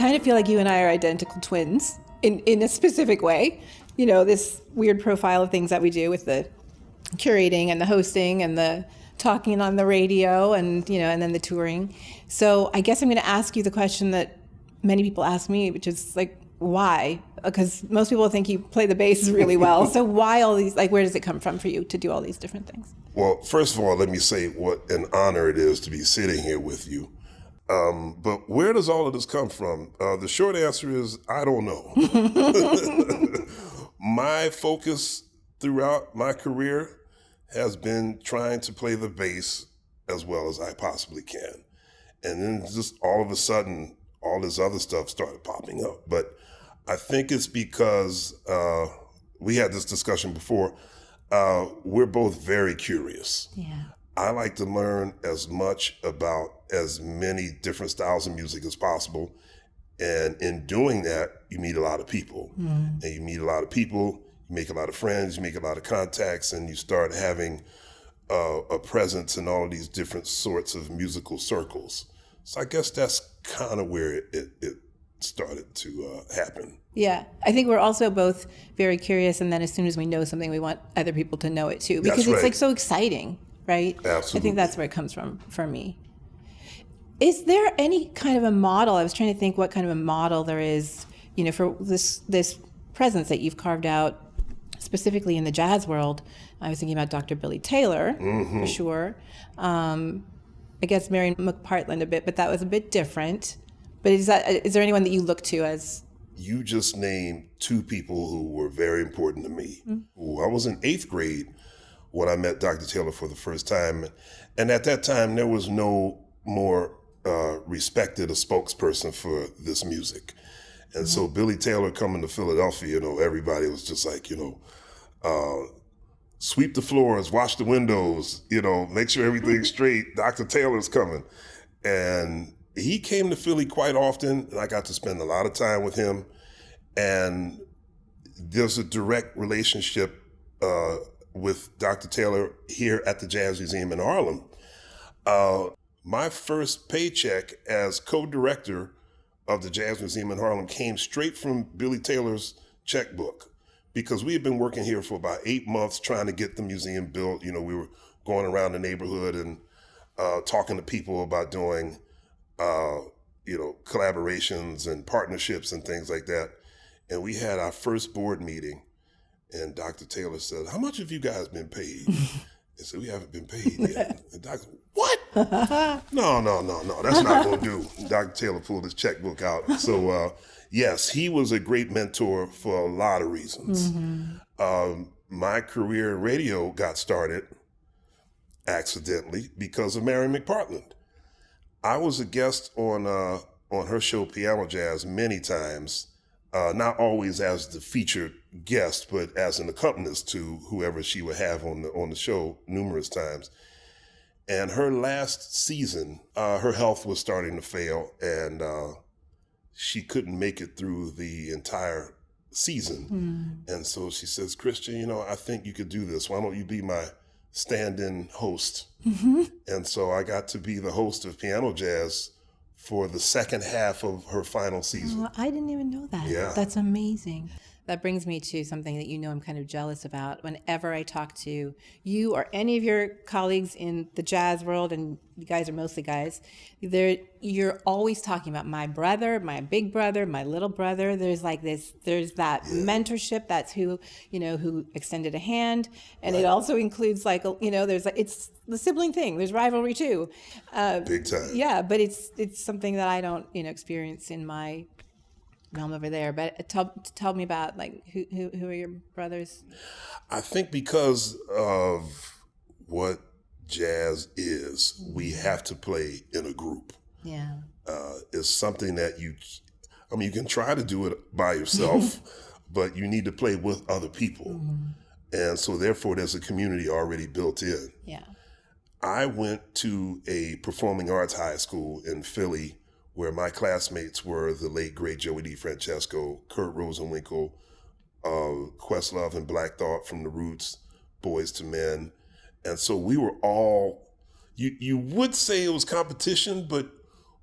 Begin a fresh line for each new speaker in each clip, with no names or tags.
kind of feel like you and I are identical twins in a specific way. You know, this weird profile of things that we do with the curating and the hosting and the talking on the radio and, you know, and then the touring. So I guess I'm going to ask you the question that many people ask me, which is like, why? Because most people think you play the bass really well. So why all these, like, where does it come from for you to do all these different things?
Well, first of all, let me say what an honor it is to be sitting here with you. But where does all of this come from? The short answer is, I don't know. My focus throughout my career has been trying to play the bass as well as I possibly can. And then just all of a sudden, all this other stuff started popping up. But I think it's because we had this discussion before. We're both very curious.
Yeah.
I like to learn as much about as many different styles of music as possible. And in doing that, you meet a lot of people. And you meet a lot of people, you make a lot of friends, you make a lot of contacts, and you start having a presence in all of these different sorts of musical circles. So I guess that's kind of where it started to happen.
Yeah, I think we're also both very curious, and then as soon as we know something, we want other people to know it too, because
That's
it's
right.
like so exciting, right?
Absolutely.
I think that's where it comes from for me. Is there any kind of a model? I was trying to think what kind of a model there is, you know, for this presence that you've carved out specifically in the jazz world. I was thinking about Dr. Billy Taylor, for sure. I guess Mary McPartland a bit, but that was a bit different. But is there anyone that you look to as?
You just named two people who were very important to me. I was in 8th grade when I met Dr. Taylor for the first time. And at that time, there was no more respected a spokesperson for this music. And so Billy Taylor coming to Philadelphia, you know, everybody was just like, you know, sweep the floors, wash the windows, you know, make sure everything's straight. Dr. Taylor's coming. And he came to Philly quite often, and I got to spend a lot of time with him. And there's a direct relationship with Dr. Taylor here at the Jazz Museum in Harlem. My first paycheck as co-director of the Jazz Museum in Harlem came straight from Billy Taylor's checkbook, because we had been working here for about 8 months trying to get the museum built. You know, we were going around the neighborhood and talking to people about doing, you know, collaborations and partnerships and things like that. And we had our first board meeting, and Dr. Taylor said, "How much have you guys been paid?" I said, "We haven't been paid yet." And Dr. "What? No, that's not going to do." And Dr. Taylor pulled his checkbook out. So, yes, he was a great mentor for a lot of reasons. My career in radio got started accidentally because of Mary McPartland. I was a guest on her show Piano Jazz many times, not always as the featured guest, but as an accompanist to whoever she would have on the show numerous times. And her last season, her health was starting to fail, and she couldn't make it through the entire season. And so she says, "Christian, you know, I think you could do this. Why don't you be my stand-in host?" And so I got to be the host of Piano Jazz for the second half of her final season.
Oh, I didn't even know that.
Yeah.
That's amazing. That brings me to something that you know I'm kind of jealous about. Whenever I talk to you or any of your colleagues in the jazz world, and you guys are mostly guys, you're always talking about my brother, my big brother, my little brother. There's that mentorship. That's who extended a hand. And it also includes it's the sibling thing. There's rivalry too.
Big time.
Yeah, but it's something that I don't, experience in my realm over there. But tell me about who are your brothers?
I think because of what jazz is, we have to play in a group.
Yeah.
It's something that you can try to do it by yourself, but you need to play with other people. And so therefore there's a community already built in.
Yeah.
I went to a performing arts high school in Philly where my classmates were the late, great Joey DeFrancesco, Kurt Rosenwinkel, Questlove and Black Thought from The Roots, Boys to Men. And so we were all, you would say it was competition, but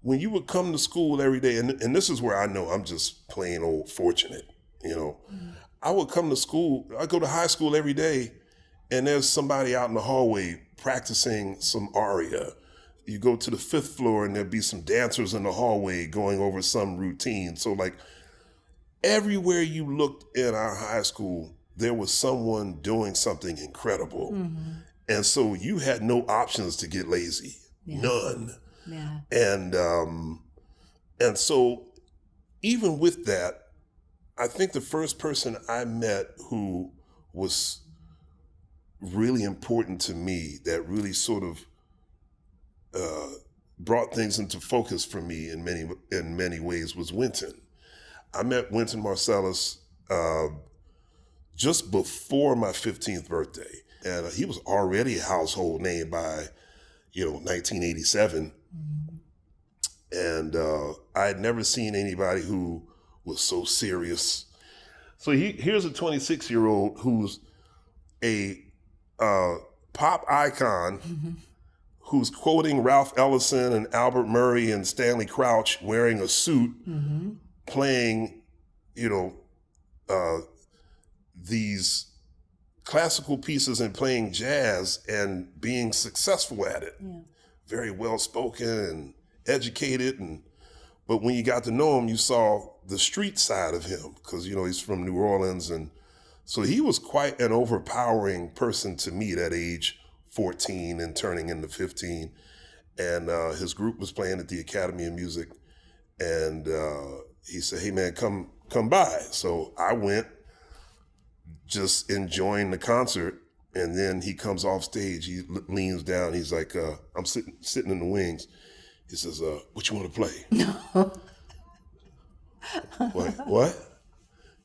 when you would come to school every day, and this is where I know I'm just plain old fortunate, I would come to school, I go to high school every day, and there's somebody out in the hallway practicing some aria. You go to the 5th floor and there'd be some dancers in the hallway going over some routine. So like everywhere you looked in our high school, there was someone doing something incredible. And so you had no options to get lazy, none.
Yeah.
And so even with that, I think the first person I met who was really important to me, that really sort of brought things into focus for me in many ways, was Wynton. I met Wynton Marsalis just before my 15th birthday, and he was already a household name by 1987. And I had never seen anybody who was so serious. So here's a 26-year-old who's a pop icon, who's quoting Ralph Ellison and Albert Murray and Stanley Crouch wearing a suit, playing, these classical pieces and playing jazz and being successful at it. Yeah. Very well spoken and educated, but when you got to know him, you saw the street side of him, because he's from New Orleans, and so he was quite an overpowering person to me at age 14 and turning into 15. And his group was playing at the Academy of Music, and he said, "Hey man, come by." So I went, just enjoying the concert, and then he comes off stage. He leans down. He's like, "I'm sitting in the wings." He says, "What you want to play?" No. What? I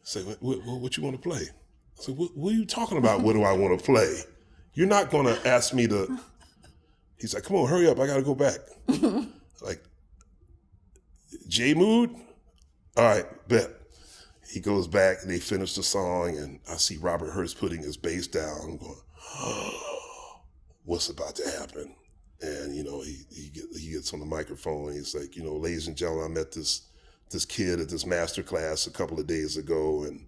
say, what you want to play? I said, what are you talking about? What do I want to play? You're not going to ask me to. He's like, "Come on, hurry up. I got to go back." Like, J Mood? All right, bet. He goes back and they finish the song, and I see Robert Hurst putting his bass down. I'm going, oh, what's about to happen? And, he gets on the microphone and he's like, "Ladies and gentlemen, I met this kid at this master class a couple of days ago, and,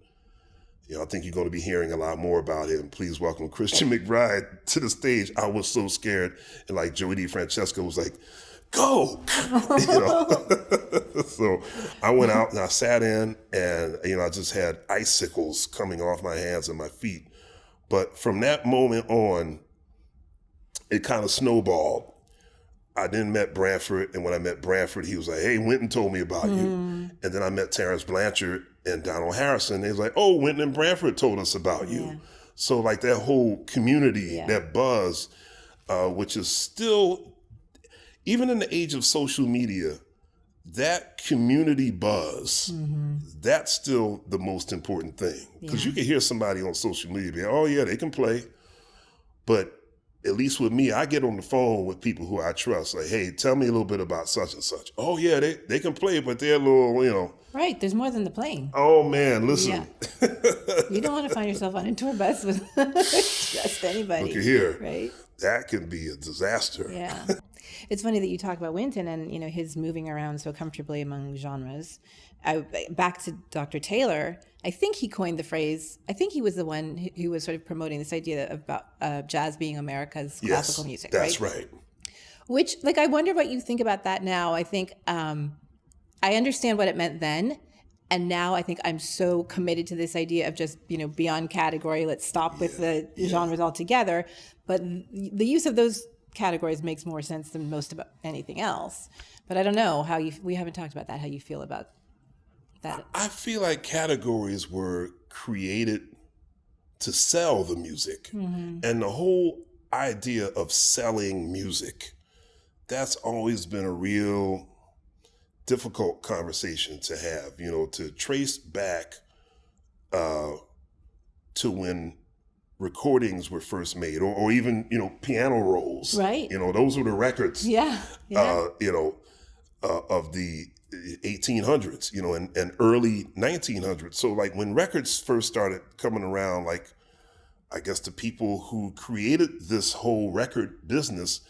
I think you're going to be hearing a lot more about him. Please welcome Christian McBride to the stage." I was so scared. And like Joey DeFrancesco was like, "Go!" So I went out and I sat in, and, I just had icicles coming off my hands and my feet. But from that moment on, it kind of snowballed. I then met Branford, and when I met Branford, he was like, "Hey, Wynton told me about you." And then I met Terrence Blanchard and Donald Harrison. They was like, "Oh, Wynton and Branford told us about you." So like that whole community, that buzz, which is still, even in the age of social media, that community buzz, that's still the most important thing. Because you can hear somebody on social media be, "Oh yeah, they can play." But at least with me, I get on the phone with people who I trust. Like, "Hey, tell me a little bit about such and such." "Oh yeah, they can play, but they're a little,
Right, there's more than the playing.
Oh man, listen.
Yeah. You don't want to find yourself on a tour bus with just anybody.
Look at here.
Right?
That can be a disaster.
Yeah. It's funny that you talk about Wynton and, his moving around so comfortably among genres. Back to Dr. Taylor, I think he coined the phrase, I think he was the one who was sort of promoting this idea about jazz being America's classical music, right?
That's right.
Which, I wonder what you think about that now. I think I understand what it meant then. And now I think I'm so committed to this idea of just, beyond category, let's stop with the genres altogether. But the use of those categories makes more sense than most about anything else. But I don't know we haven't talked about that, how you feel about that.
I feel like categories were created to sell the music. And the whole idea of selling music, that's always been a real difficult conversation to have, to trace back to when recordings were first made, or even, piano rolls.
Right.
Those were the records, of the 1800s, and early 1900s. So like when records first started coming around, like, I guess the people who created this whole record business,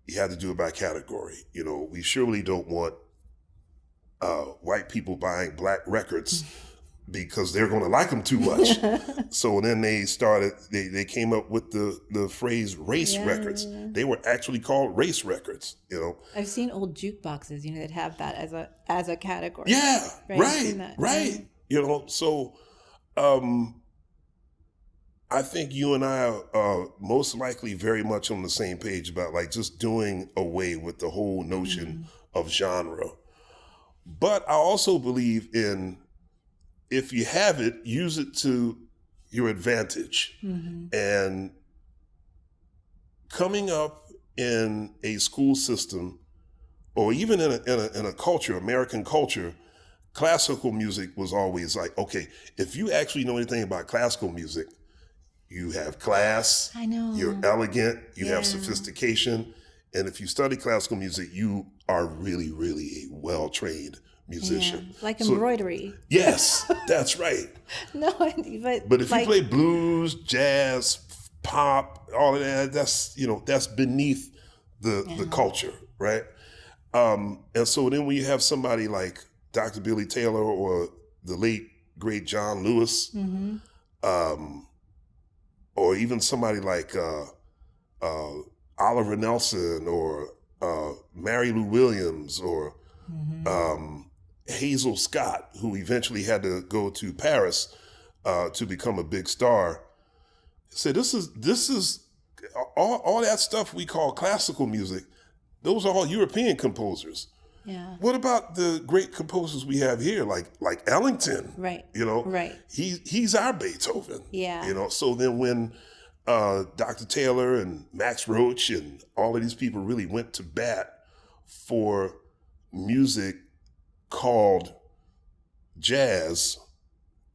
you had to do it by category. You know, we surely don't want white people buying black records because they're going to like them too much. So then they came up with the phrase race records. They were actually called race records, you know.
I've seen old jukeboxes, you know, that have that as a category.
Yeah, right.
Yeah.
You know, so I think you and I are most likely very much on the same page about like just doing away with the whole notion of genre. But I also believe in, if you have it, use it to your advantage. And coming up in a school system, or even in a culture, American culture, classical music was always like, okay, if you actually know anything about classical music, you have class,
I know.
You're elegant, you have sophistication. And if you study classical music, you are really, really a well-trained musician.
Like embroidery.
Yes, that's right.
No,
but if you play blues, jazz, pop, all of that, that's beneath the culture, right? And so then when you have somebody like Dr. Billy Taylor or the late great John Lewis, or even somebody like Oliver Nelson or Mary Lou Williams or Hazel Scott, who eventually had to go to Paris to become a big star, said this is all that stuff we call classical music. Those are all European composers.
Yeah.
What about the great composers we have here, like Ellington?
Right.
You know,
right.
He's our Beethoven.
Yeah.
You know, so then when Dr. Taylor and Max Roach and all of these people really went to bat for music called jazz,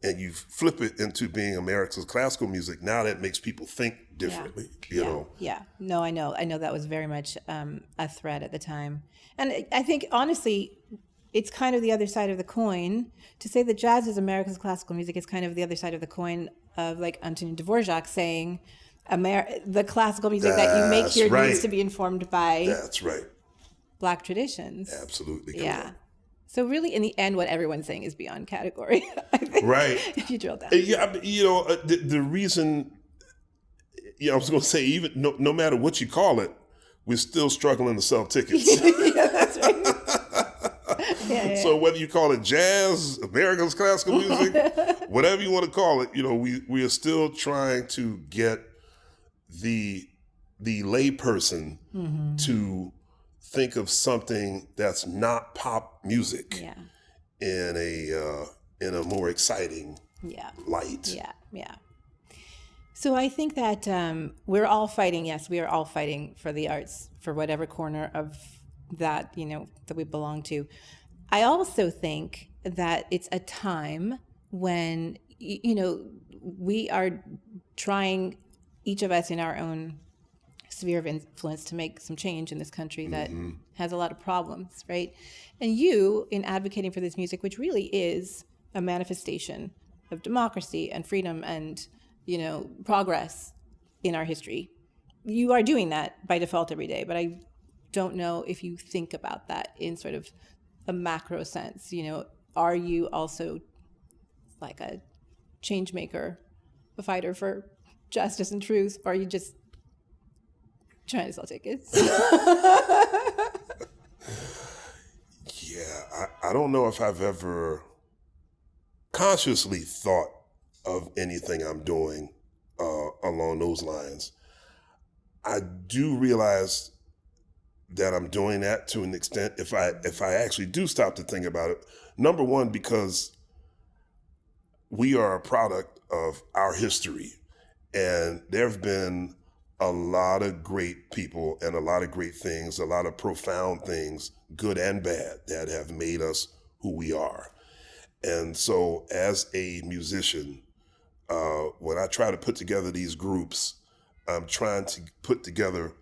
and you flip it into being America's classical music, now that makes people think differently, you know?
Yeah, no, I know that was very much a threat at the time. And I think, honestly, it's kind of the other side of the coin. To say that jazz is America's classical music is kind of the other side of the coin of like Antonin Dvorak saying the classical music that you make here needs to be informed by Black traditions.
Absolutely
correct.
Yeah.
So really, in the end, what everyone's saying is beyond category, I think, if you drill down.
Yeah, you know, the reason, I was going to say, even no matter what you call it, we're still struggling to sell tickets.
Yeah, that's right. Yeah.
So whether you call it jazz, America's classical music, whatever you want to call it, we are still trying to get the layperson to think of something that's not pop music in a more exciting light. Yeah. So I think that we're all fighting. Yes, we are all fighting for the arts, for whatever corner of that that we belong to. I also think that it's a time when we are trying, each of us in our own sphere of influence, to make some change in this country that has a lot of problems, right? And you, in advocating for this music, which really is a manifestation of democracy and freedom and progress in our history, you are doing that by default every day. But I don't know if you think about that in sort of a macro sense. Are you also like a change maker, a fighter for justice and truth, or are you just trying to sell tickets? Yeah, I don't know if I've ever consciously thought of anything I'm doing along those lines. I do realize that I'm doing that to an extent if I actually do stop to think about it. Number one, because we are a product of our history, and there have been a lot of great people and a lot of great things, a lot of profound things, good and bad, that have made us who we are. And so as a musician, when I try to put together these groups, I'm trying to put together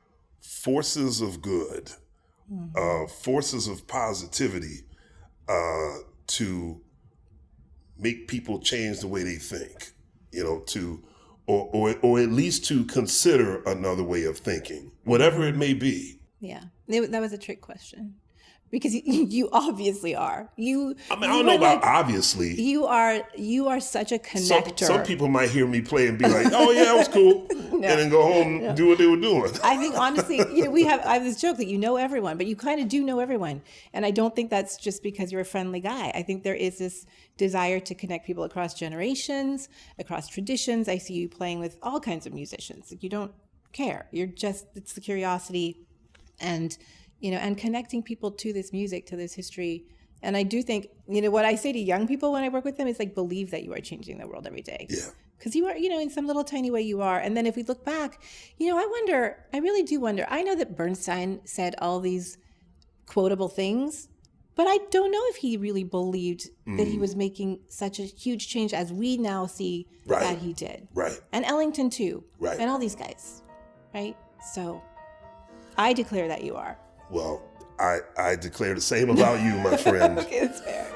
forces of good, forces of positivity to make people change the way they think, or at least to consider another way of thinking, whatever it may be.
Yeah. That was a trick question. Because you obviously are.
I mean, I don't know about obviously.
You are such a connector.
Some people might hear me play and be like, "Oh yeah, that was cool," and then go home and do what they were doing.
I think honestly, I have this joke that you know everyone, but you kind of do know everyone, and I don't think that's just because you're a friendly guy. I think there is this desire to connect people across generations, across traditions. I see you playing with all kinds of musicians. Like, you don't care. It's the curiosity, and connecting people to this music, to this history. And I do think, what I say to young people when I work with them is like, believe that you are changing the world every day.
Yeah.
Because you are, in some little tiny way you are. And then if we look back, I really do wonder. I know that Bernstein said all these quotable things, but I don't know if he really believed that he was making such a huge change as we now see that he did.
Right.
And Ellington too.
Right.
And all these guys. Right. So I declare that you are.
Well, I declare the same about you, my friend.
Okay, that's fair.